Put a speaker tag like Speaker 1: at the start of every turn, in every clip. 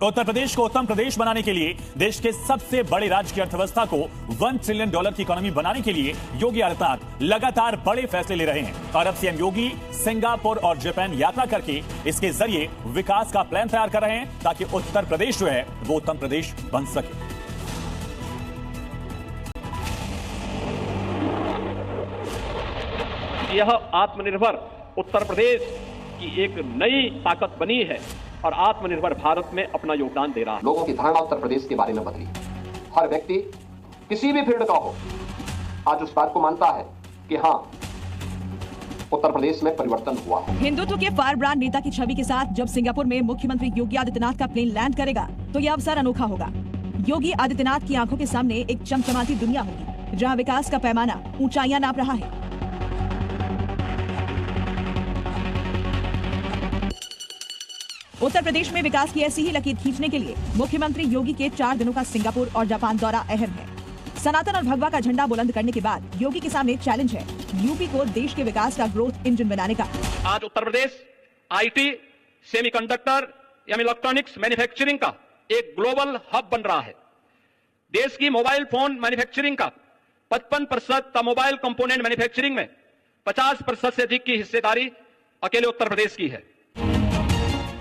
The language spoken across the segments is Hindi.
Speaker 1: उत्तर प्रदेश को उत्तम प्रदेश बनाने के लिए देश के सबसे बड़े राज्य की अर्थव्यवस्था को $1 ट्रिलियन की इकोनॉमी बनाने के लिए योगी आदित्यनाथ लगातार बड़े फैसले ले रहे हैं और अब सीएम योगी सिंगापुर और जापान यात्रा करके इसके जरिए विकास का प्लान तैयार कर रहे हैं ताकि उत्तर प्रदेश जो है वो उत्तम प्रदेश बन सके।
Speaker 2: यह आत्मनिर्भर उत्तर प्रदेश की एक नई ताकत बनी है और आत्मनिर्भर भारत में अपना योगदान दे रहा है।
Speaker 3: लोगों की धारणा उत्तर प्रदेश के बारे में बदली। हर व्यक्ति किसी भी फील्ड का हो आज उस बात को मानता है कि हाँ, उत्तर प्रदेश में परिवर्तन हुआ है।
Speaker 4: हिंदुत्व के फायर ब्रांड नेता की छवि के साथ जब सिंगापुर में मुख्यमंत्री योगी आदित्यनाथ का प्लेन लैंड करेगा तो यह अवसर अनोखा होगा। योगी आदित्यनाथ की आंखों के सामने एक चमचमाती दुनिया होगी जहाँ विकास का पैमाना ऊंचाइयां नाप रहा है। उत्तर प्रदेश में विकास की ऐसी ही लकीर खींचने के लिए मुख्यमंत्री योगी के 4 दिनों का सिंगापुर और जापान दौरा अहम है। सनातन और भगवा का झंडा बुलंद करने के बाद योगी के सामने चैलेंज है यूपी को देश के विकास का ग्रोथ इंजन बनाने का।
Speaker 2: आज उत्तर प्रदेश आईटी, सेमीकंडक्टर या इलेक्ट्रॉनिक्स मैन्युफैक्चरिंग का एक ग्लोबल हब बन रहा है। देश की मोबाइल फोन मैन्युफैक्चरिंग का 55% मोबाइल कंपोनेंट मैन्युफैक्चरिंग में 50% से अधिक की हिस्सेदारी अकेले उत्तर प्रदेश की है।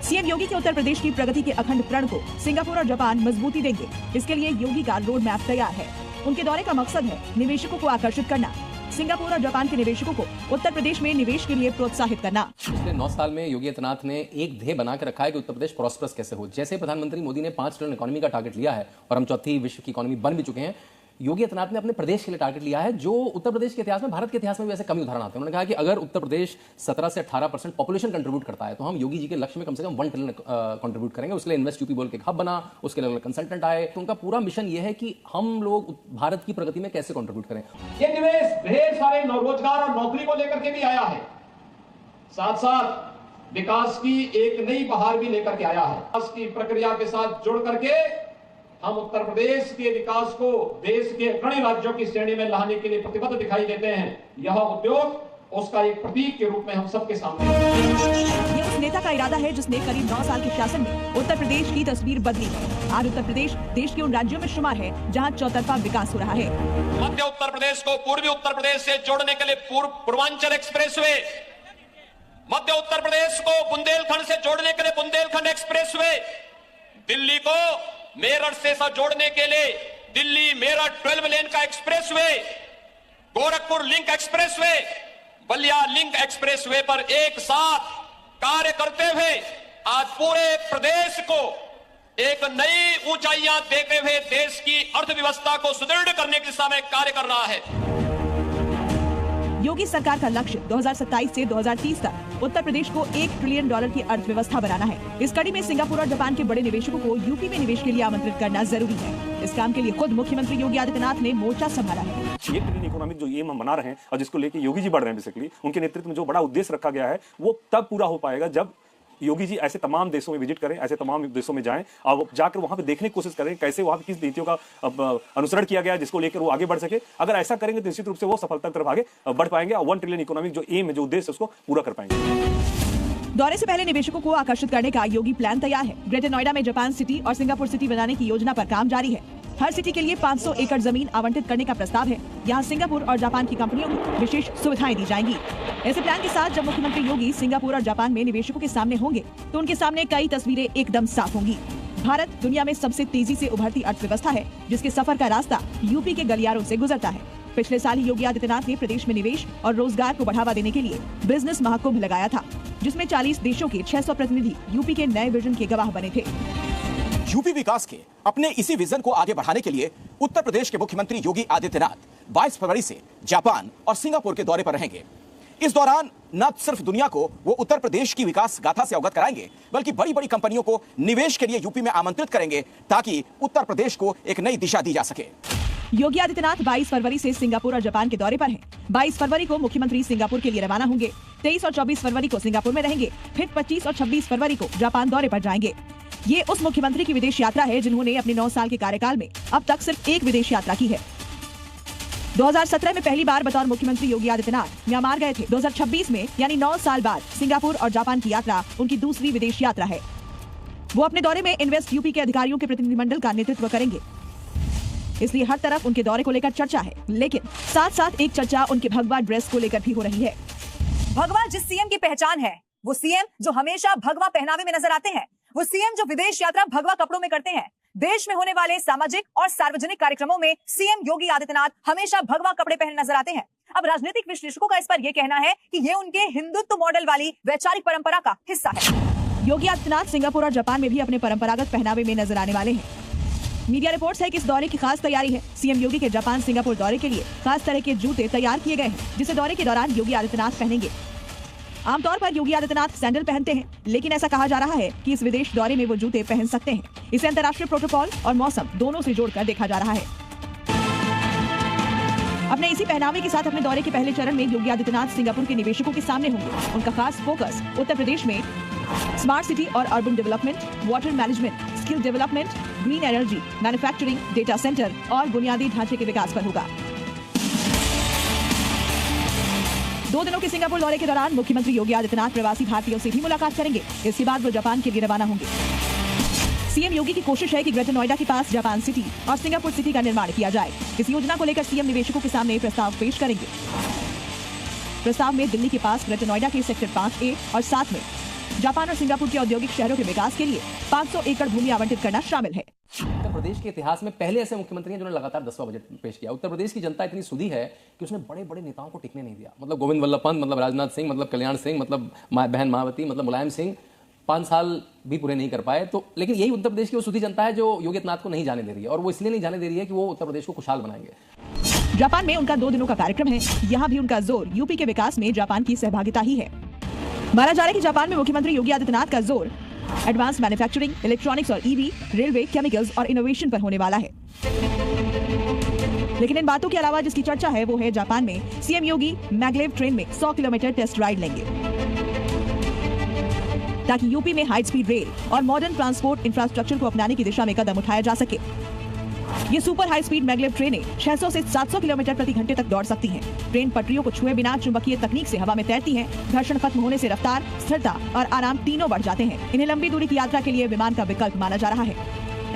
Speaker 4: सीएम योगी के उत्तर प्रदेश की प्रगति के अखंड प्रण को सिंगापुर और जापान मजबूती देंगे। इसके लिए योगी का रोड मैप तैयार है। उनके दौरे का मकसद है निवेशकों को आकर्षित करना, सिंगापुर और जापान के निवेशकों को उत्तर प्रदेश में निवेश के लिए प्रोत्साहित करना।
Speaker 5: पिछले 9 साल में योगी आदित्यनाथ ने एक ध्येय बना कर रखा है कि उत्तर प्रदेश प्रॉस्परस कैसे हो। जैसे प्रधानमंत्री मोदी ने 5 ट्रिलियन इकोनॉमी का टारगेट लिया है और हम चौथी विश्व की इकोनॉमी बन भी चुके हैं, योगी आदित्यनाथ ने अपने प्रदेश के लिए टारगेट लिया है जो उत्तर प्रदेश के इतिहास में, भारत के इतिहास में भी ऐसे कम उदाहरण आते हैं। उन्होंने कहा कि अगर उत्तर प्रदेश 17 से 18% पॉपुलेशन कंट्रीब्यूट करता है तो हम योगी जी के लक्ष्य में कम से कम 1 ट्रिलियन कंट्रीब्यूट करेंगे। उसके लिए इन्वेस्ट यूपी बोल के हब बना, उसके लिए कंसल्टेंट आए। तो उनका पूरा मिशन यह है कि हम लोग भारत की प्रगति में कैसे कंट्रीब्यूट करें।
Speaker 2: ये निवेश ढेर सारे रोजगार और नौकरी को लेकर के भी आया है, साथ साथ विकास की एक नई बहार भी लेकर के आया है। विकास की प्रक्रिया के साथ जुड़ करके हम उत्तर प्रदेश के विकास को देश के अग्रणी राज्यों की श्रेणी में लाने के लिए प्रतिबद्ध दिखाई देते हैं। यह उद्योग उसका एक प्रतीक के रूप में हम सबके सामने है।
Speaker 4: ये उस नेता का इरादा है जिसने करीब 9 साल के शासन में उत्तर प्रदेश की तस्वीर बदली है। आज उत्तर प्रदेश देश के उन राज्यों में शुमार है जहां चौतरफा विकास हो रहा है।
Speaker 2: मध्य उत्तर प्रदेश को पूर्वी उत्तर प्रदेश से जोड़ने के लिए पूर्वांचल एक्सप्रेसवे, मध्य उत्तर प्रदेश को बुंदेलखंड से जोड़ने के लिए बुंदेलखंड एक्सप्रेसवे, दिल्ली को मेरठ से जोड़ने के लिए दिल्ली मेरठ 12 लेन का expressway, Gorakhpur link expressway, Ballia link expressway पर एक साथ कार्य करते हुए आज पूरे प्रदेश को एक नई ऊंचाइयां देते हुए देश की अर्थव्यवस्था को सुदृढ़ करने की दिशा में कार्य कर रहा है।
Speaker 4: योगी सरकार का लक्ष्य 2027 से 2030 तक उत्तर प्रदेश को $1 ट्रिलियन की अर्थव्यवस्था बनाना है। इस कड़ी में सिंगापुर और जापान के बड़े निवेशकों को यूपी में निवेश के लिए आमंत्रित करना जरूरी है। इस काम के लिए खुद मुख्यमंत्री योगी आदित्यनाथ ने मोर्चा संभाला है।
Speaker 1: 1 ट्रिलियन इकोनॉमिक जो एम हम बना रहे हैं और जिसको लेके योगी जी बढ़ रहे हैं, बेसिकली उनके नेतृत्व में जो बड़ा उद्देश्य रखा गया है वो तब पूरा हो पाएगा जब योगी जी ऐसे तमाम देशों में विजिट करें, ऐसे तमाम देशों में जाएं और जाकर वहां पे देखने की कोशिश करें कैसे वहां पे किस नीतियों का अनुसरण किया गया है जिसको लेकर वो आगे बढ़ सके। अगर ऐसा करेंगे तो निश्चित रूप से वो सफलता की तरफ आगे बढ़ पाएंगे और 1 ट्रिलियन इकोनॉमिक जो एम है, जो उद्देश्य है, उसको पूरा कर पाएंगे।
Speaker 4: दौरे से पहले निवेशकों को आकर्षित करने का योगी प्लान तैयार है। ग्रेटर नोएडा में जापान सिटी और सिंगापुर सिटी बनाने की योजना पर काम जारी है। हर सिटी के लिए 500 एकड़ जमीन आवंटित करने का प्रस्ताव है। यहाँ सिंगापुर और जापान की कंपनियों को विशेष सुविधाएं दी जाएंगी। ऐसे प्लान के साथ जब मुख्यमंत्री योगी सिंगापुर और जापान में निवेशकों के सामने होंगे तो उनके सामने कई तस्वीरें एकदम साफ होंगी। भारत दुनिया में सबसे तेजी से उभरती अर्थव्यवस्था है जिसके सफर का रास्ता यूपी के गलियारों से गुजरता है। पिछले साल ही योगी आदित्यनाथ ने प्रदेश में निवेश और रोजगार को बढ़ावा देने के लिए बिजनेस महाकुंभ लगाया था जिसमें 40 देशों के 600 प्रतिनिधि यूपी के नए विजन के गवाह बने थे।
Speaker 6: यूपी विकास के अपने इसी विजन को आगे बढ़ाने के लिए उत्तर प्रदेश के मुख्यमंत्री योगी आदित्यनाथ 22 फरवरी से जापान और सिंगापुर के दौरे पर रहेंगे। इस दौरान न सिर्फ दुनिया को वो उत्तर प्रदेश की विकास गाथा से अवगत कराएंगे बल्कि बड़ी बड़ी कंपनियों को निवेश के लिए यूपी में आमंत्रित करेंगे ताकि उत्तर प्रदेश को एक नई दिशा दी जा सके।
Speaker 4: योगी आदित्यनाथ 22 फरवरी से सिंगापुर और जापान के दौरे पर हैं। 22 फरवरी को मुख्यमंत्री सिंगापुर के लिए रवाना होंगे। 23 और 24 फरवरी को सिंगापुर में रहेंगे। फिर 25 और 26 फरवरी को जापान दौरे पर जाएंगे। ये उस मुख्यमंत्री की विदेश यात्रा है जिन्होंने अपने 9 साल के कार्यकाल में अब तक सिर्फ एक विदेश यात्रा की है। 2017 में पहली बार बतौर मुख्यमंत्री योगी आदित्यनाथ म्यांमार गए थे। 2026 में यानी 9 साल बाद सिंगापुर और जापान की यात्रा उनकी दूसरी विदेश यात्रा है। वो अपने दौरे में इन्वेस्ट यूपी के अधिकारियों के प्रतिनिधिमंडल का नेतृत्व करेंगे, इसलिए हर तरफ उनके दौरे को लेकर चर्चा है। लेकिन साथ साथ एक चर्चा उनके भगवा ड्रेस को लेकर भी हो रही है।
Speaker 7: भगवा जिस सीएम की पहचान है, वो सीएम जो हमेशा भगवा पहनावे में नजर आते हैं, वो सीएम जो विदेश यात्रा भगवा कपड़ों में करते हैं। देश में होने वाले सामाजिक और सार्वजनिक कार्यक्रमों में सीएम योगी आदित्यनाथ हमेशा भगवा कपड़े पहने नजर आते हैं। अब राजनीतिक विश्लेषकों का इस पर यह कहना है कि ये उनके हिंदुत्व मॉडल वाली वैचारिक परंपरा का हिस्सा है।
Speaker 4: योगी आदित्यनाथ सिंगापुर और जापान में भी अपने परंपरागत पहनावे में नजर आने वाले हैं। मीडिया रिपोर्ट्स है कि इस दौरे की खास तैयारी है। सीएम योगी के जापान सिंगापुर दौरे के लिए खास तरह के जूते तैयार किए गए हैं, जिसे दौरे के दौरान योगी आदित्यनाथ पहनेंगे। आमतौर पर योगी आदित्यनाथ सैंडल पहनते हैं, लेकिन ऐसा कहा जा रहा है कि इस विदेश दौरे में वो जूते पहन सकते हैं। इसे अंतर्राष्ट्रीय प्रोटोकॉल और मौसम दोनों से जोड़कर देखा जा रहा है। अपने इसी पहनावे के साथ अपने दौरे के पहले चरण में योगी आदित्यनाथ सिंगापुर के निवेशकों के सामने होंगे। उनका खास फोकस उत्तर प्रदेश में स्मार्ट सिटी और urban development, water management, skill development, green energy, manufacturing, data centre और बुनियादी ढांचे के विकास पर होगा। 2 दिनों के सिंगापुर दौरे के दौरान मुख्यमंत्री योगी आदित्यनाथ प्रवासी भारतीयों से भी मुलाकात करेंगे। इसके बाद वो जापान के लिए रवाना होंगे। सीएम योगी की कोशिश है कि ग्रेटर नोएडा के पास जापान सिटी और सिंगापुर सिटी का निर्माण किया जाए। इस योजना को लेकर सीएम निवेशकों के सामने प्रस्ताव पेश करेंगे। प्रस्ताव में दिल्ली के पास ग्रेटर नोएडा के सेक्टर 5A और 7 में जापान और सिंगापुर के औद्योगिक शहरों के विकास के लिए 500 एकड़ भूमि आवंटित करना शामिल है।
Speaker 5: उत्तर प्रदेश के इतिहास में पहले ऐसे मुख्यमंत्री हैं जिन्होंने लगातार 10वां बजट पेश किया। उत्तर प्रदेश की जनता इतनी सुधी है कि उसने बड़े बड़े नेताओं को टिकने नहीं दिया। मतलब गोविंद वल्लभ पंत, मतलब राजनाथ सिंह, मतलब कल्याण सिंह, मतलब बहन मायावती, मतलब मुलायम सिंह 5 साल भी पूरे नहीं कर पाए। तो लेकिन यही उत्तर प्रदेश की वो सुधी जनता है जो योगी आदित्यनाथ को नहीं जाने दे रही है, और वो इसलिए नहीं जाने दे रही है कि वो उत्तर प्रदेश को खुशहाल बनाएंगे।
Speaker 4: जापान में उनका 2 दिनों का कार्यक्रम है। यहाँ भी उनका जोर यूपी के विकास में जापान की सहभागिता ही है। माना जा रहा है कि जापान में मुख्यमंत्री योगी आदित्यनाथ का जोर एडवांस मैन्युफैक्चरिंग, इलेक्ट्रॉनिक्स और ईवी, रेलवे, केमिकल्स और इनोवेशन पर होने वाला है। लेकिन इन बातों के अलावा जिसकी चर्चा है वो है जापान में सीएम योगी मैग्लेव ट्रेन में 100 किलोमीटर टेस्ट राइड लेंगे, ताकि यूपी में हाई स्पीड रेल और मॉडर्न ट्रांसपोर्ट इंफ्रास्ट्रक्चर को अपनाने की दिशा में कदम उठाया जा सके। ये सुपर हाई स्पीड मैग्लेव ट्रेनें 600 से 700 किलोमीटर प्रति घंटे तक दौड़ सकती हैं। ट्रेन पटरियों को छुए बिना चुंबकीय तकनीक से हवा में तैरती हैं। घर्षण खत्म होने से रफ्तार, स्थिरता और आराम तीनों बढ़ जाते हैं। इन्हें लंबी दूरी की यात्रा के लिए विमान का विकल्प माना जा रहा है।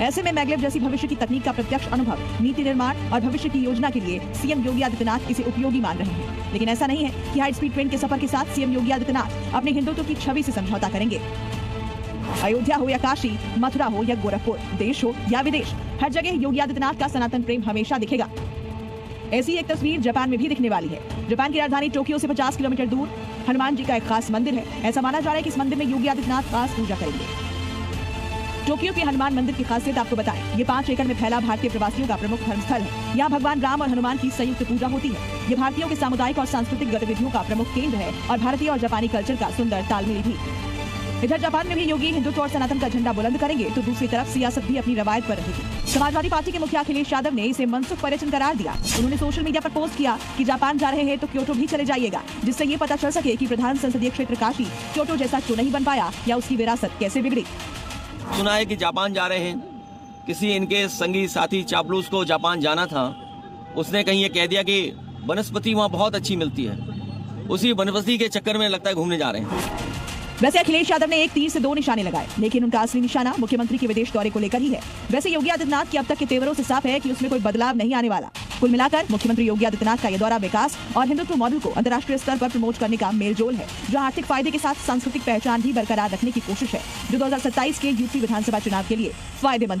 Speaker 4: ऐसे में मैग्लेव जैसी भविष्य की तकनीक का प्रत्यक्ष अनुभव, नीति निर्माण और भविष्य की योजना के लिए सीएम योगी आदित्यनाथ इसे उपयोगी मान रहे हैं। लेकिन ऐसा नहीं है कि हाई स्पीड ट्रेन के सफर के साथ सीएम योगी आदित्यनाथ अपने हिंदुत्व की छवि से समझौता करेंगे। अयोध्या हो या काशी, मथुरा हो या गोरखपुर, देश हो या विदेश, हर जगह योगी आदित्यनाथ का सनातन प्रेम हमेशा दिखेगा। ऐसी एक तस्वीर जापान में भी दिखने वाली है। जापान की राजधानी टोक्यो से 50 किलोमीटर दूर हनुमान जी का एक खास मंदिर है। ऐसा माना जा रहा है कि इस मंदिर में योगी आदित्यनाथ खास पूजा करेंगे। टोक्यो के हनुमान मंदिर की खासियत आपको बताएं। ये 5 एकड़ में फैला भारतीय प्रवासियों का प्रमुख धर्मस्थल है। यहाँ भगवान राम और हनुमान की संयुक्त पूजा होती है। ये भारतीयों के सामुदायिक और सांस्कृतिक गतिविधियों का प्रमुख केंद्र है और भारतीय और जापानी कल्चर का सुंदर तालमेल भी। इधर जापान में भी योगी हिंदुत्व और सनातन का झंडा बुलंद करेंगे, तो दूसरी तरफ सियासत भी अपनी रवायत पर रहेगी। समाजवादी पार्टी के मुखिया अखिलेश यादव ने इसे मनसुख पर्यटन करार दिया। उन्होंने सोशल मीडिया पर पोस्ट किया कि जापान जा रहे हैं तो क्योटो भी चले जाइएगा, जिससे ये पता चल सके कि प्रधान संसदीय क्षेत्र काशी क्योटो जैसा क्यों नहीं बन पाया या उसकी विरासत कैसे बिगड़ी।
Speaker 8: सुना है कि जापान जा रहे हैं। किसी इनके संगी साथी चापलूस को जापान जाना था। उसने कहीं ये कह दिया कि वनस्पति वहाँ बहुत अच्छी मिलती है। उसी वनस्पति के चक्कर में लगता है घूमने जा रहे हैं।
Speaker 4: वैसे अखिलेश यादव ने एक तीर से 2 निशाने लगाए, लेकिन उनका असली निशाना मुख्यमंत्री के विदेश दौरे को लेकर ही है। वैसे योगी आदित्यनाथ की अब तक के तेवरों से साफ है कि उसमें कोई बदलाव नहीं आने वाला। कुल मिलाकर मुख्यमंत्री योगी आदित्यनाथ का यह दौरा विकास और हिंदुत्व मॉडल को अंतर्राष्ट्रीय स्तर पर प्रमोट करने का मेलजोल है, जो आर्थिक फायदे के साथ सांस्कृतिक पहचान भी बरकरार रखने की कोशिश है, जो 2027 के यूपी विधानसभा चुनाव के लिए फायदेमंद हो